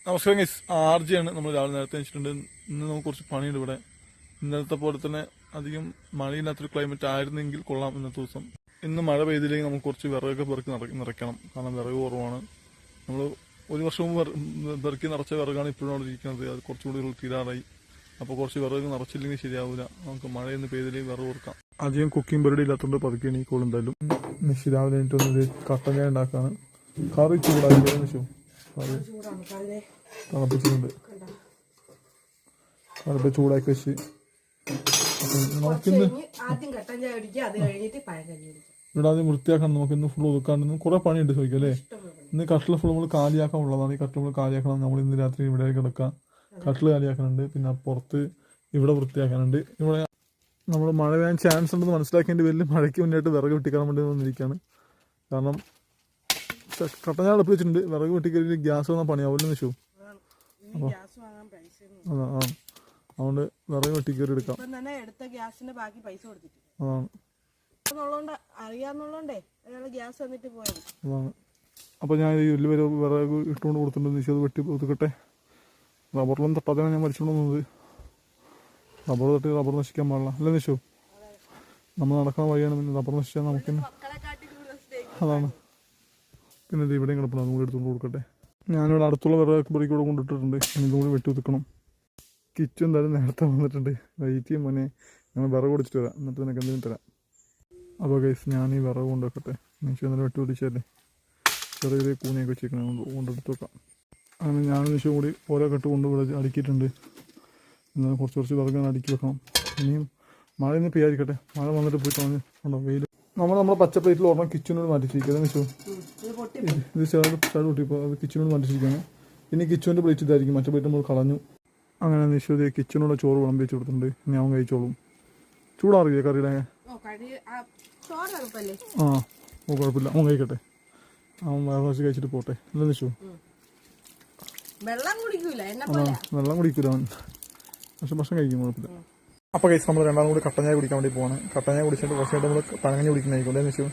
നമസ്കാരം ഗൈസ്, ആർജിയാണ്. നമ്മൾ രാവിലെ നേരത്തെ വെച്ചിട്ടുണ്ട്. ഇന്ന് നമുക്ക് കുറച്ച് പണിയുണ്ട് ഇവിടെ. ഇന്നലത്തെ പോലെ തന്നെ അധികം മഴയില്ലാത്തൊരു ക്ലൈമറ്റ് ആയിരുന്നെങ്കിൽ കൊള്ളാം ഇന്നത്തെ ദിവസം. ഇന്ന് മഴ പെയ്തില്ലെങ്കിൽ നമുക്ക് കുറച്ച് വിറകൊക്കെ പെറുക്കി നിറയ്ക്കണം. കാരണം വിറക് കുറവാണ്. നമ്മൾ ഒരു വർഷം മുമ്പ് പെറുക്കി നിറച്ച വിറകാണ് ഇപ്പോഴും അവിടെ ഇരിക്കുന്നത്. അത് കുറച്ചുകൂടി തീരാറായി. അപ്പോൾ കുറച്ച് വിറക് നിറച്ചില്ലെങ്കിൽ ശരിയാവില്ല. നമുക്ക് മഴയൊന്ന് പെയ്തില്ലെങ്കിൽ വിറക് കൊടുക്കാം. അധികം കുക്കിംഗ് പരിപാടി ഇല്ലാത്തതുകൊണ്ട് പതുക്കെ എണീക്കോളും എന്തായാലും. രാവിലെ എനിക്കൊന്ന് കട്ടൻ ചായ ഉണ്ടാക്കാണ്. കറി ചൂടാക്കി തിളപ്പിച്ചിട്ടുണ്ട്. കറുപ്പ് ചൂടാക്കി വെച്ച് നമുക്കിന്ന് ഇവിടെ ആദ്യം വൃത്തിയാക്കണം. നമുക്ക് ഇന്ന് ഫുൾ ഒതുക്കാണ്ട് കുറെ പണിയുണ്ട് ചോദിക്കും അല്ലേ. ഇന്ന് കട്ടിൽ ഫുൾ നമ്മൾ കാലിയാക്കാൻ ഉള്ളതാണ്. ഈ കട്ടിൽ നമ്മൾ കാലിയാക്കണം. നമ്മൾ ഇന്ന് രാത്രി ഇവിടെ കിടക്കാം. കട്ടിൽ കാലിയാക്കാനുണ്ട്. പിന്നെ പുറത്ത് ഇവിടെ വൃത്തിയാക്കാനുണ്ട്. ഇവിടെ നമ്മൾ മഴ പെയ്യാൻ ചാൻസ് ഉണ്ടെന്ന് മനസ്സിലാക്കിയതിൻ്റെ വലിയ മഴയ്ക്ക് മുന്നായിട്ട് വിറക് വെട്ടിക്കാൻ വേണ്ടി വന്നിരിക്കുകയാണ്. കാരണം കട്ടഞ്ഞാൽ അടുപ്പ് വെച്ചിട്ടുണ്ട്. വിറക് വെട്ടിക്കഴിഞ്ഞ് ഗ്യാസ് വന്നാൽ പണിയാവില്ലെന്ന് വെച്ചു. അപ്പോൾ അതുകൊണ്ട് വിറക് വെട്ടിക്കറി എടുക്കാം. അതാണ്. അപ്പോൾ ഞാൻ ഈ വലിയ വിറക് ഇട്ടുകൊണ്ട് കൊടുത്തിട്ടുണ്ട്. നിശ്ചയം അത് വെട്ടി ഒതുക്കട്ടെ. റബ്ബറിലൊന്നും തട്ടാതെയാണ് ഞാൻ വലിച്ചുകൊണ്ട് വന്നത്. റബ്ബർ തട്ടി റബ്ബർ നശിക്കാൻ പാടില്ല അല്ലേ നിശു? നമ്മൾ നടക്കുന്ന വഴിയാണ്. പിന്നെ റബ്ബർ നശിച്ചാൽ നമുക്ക് അതാണ്. പിന്നെ ഇത് ഇവിടെയും കിടപ്പണം. അതും കൂടി എടുത്തുകൊണ്ട് കൊടുക്കട്ടെ. ഞാനിവിടെ അടുത്തുള്ള വിറകൊക്കെ പൊറിക്ക് കൂടെ കൊണ്ടിട്ടിട്ടുണ്ട്. ഇതും കൂടി വെട്ടി ഒതുക്കണം. കിച്ചു എന്തായാലും നേരത്തെ വന്നിട്ടുണ്ട്. വൈറ്റിയും മോനെ ഞങ്ങൾ വിറക് കൊടുത്തിട്ട് വരാം. എന്നിട്ട് നിനക്ക് എന്തെങ്കിലും തരാം. അപ്പോൾ ഗൈസ് ഞാൻ ഈ വിറക് കൊണ്ടുവെക്കട്ടെ. നിശു എന്നാലും വെട്ടി ഒതിച്ചല്ലേ. ചെറിയ ചെറിയ കൂനിയൊക്കെ വെച്ചേക്കണം. കൊണ്ടെടുത്ത് വെക്കാം. അങ്ങനെ ഞാൻ നിശു കൂടി ഓരോ കെട്ട് കൊണ്ട് ഇവിടെ അടുക്കിയിട്ടുണ്ട്. എന്നാലും കുറച്ച് വിറക് അടുക്കി വെക്കണം. ഇനിയും മഴ ഇന്ന് പെയ്യാതിരിക്കട്ടെ. മഴ വന്നിട്ട് പോയി ഉണ്ടോ വെയിൽ. നമ്മുടെ പച്ച പ്ലേറ്റിൽ ഒരെണ്ണം കിച്ചനോട് മാറ്റിച്ചിരിക്കുക നിശു. ഇത് സൈഡ് പൊട്ടിപ്പോൾ അത് കിച്ചനോട് മാറ്റിച്ചിരിക്കുകയാണ്. ഇനി കിച്ചൻ്റെ പ്ലേറ്റ് ഇതായിരിക്കും. മറ്റേ പ്ലേറ്റ് നമ്മൾ കളഞ്ഞു. അങ്ങനെ നിശു കിച്ചനോട് ചോറ് വിളമ്പി വെച്ച് കൊടുത്തിട്ടുണ്ട്. ഇനി അവൻ കഴിച്ചോളും. ചൂടാറില്ലേ കറിയുടെ? കുഴപ്പമില്ല. അവൻ കഴിക്കട്ടെ. അവൻ വേറെ കുറച്ച് കഴിച്ചിട്ട് പോട്ടെ അല്ല നിശു? വെള്ളം കുടിക്കൂല അവൻ. പക്ഷെ ഭക്ഷണം കഴിക്കും കുഴപ്പമില്ല. അപ്പോൾ കഴിച്ച് നമ്മൾ രണ്ടാമതും കൂടി കട്ടൻ ചായ കുടിക്കാൻ വേണ്ടി പോവാണ്. കട്ടൻ ചായ കുടിച്ചിട്ട് കുറച്ചായിട്ട് നമ്മൾ പഴങ്കഞ്ഞി കുടിക്കുന്നതായിരിക്കും അല്ലേ നിശു?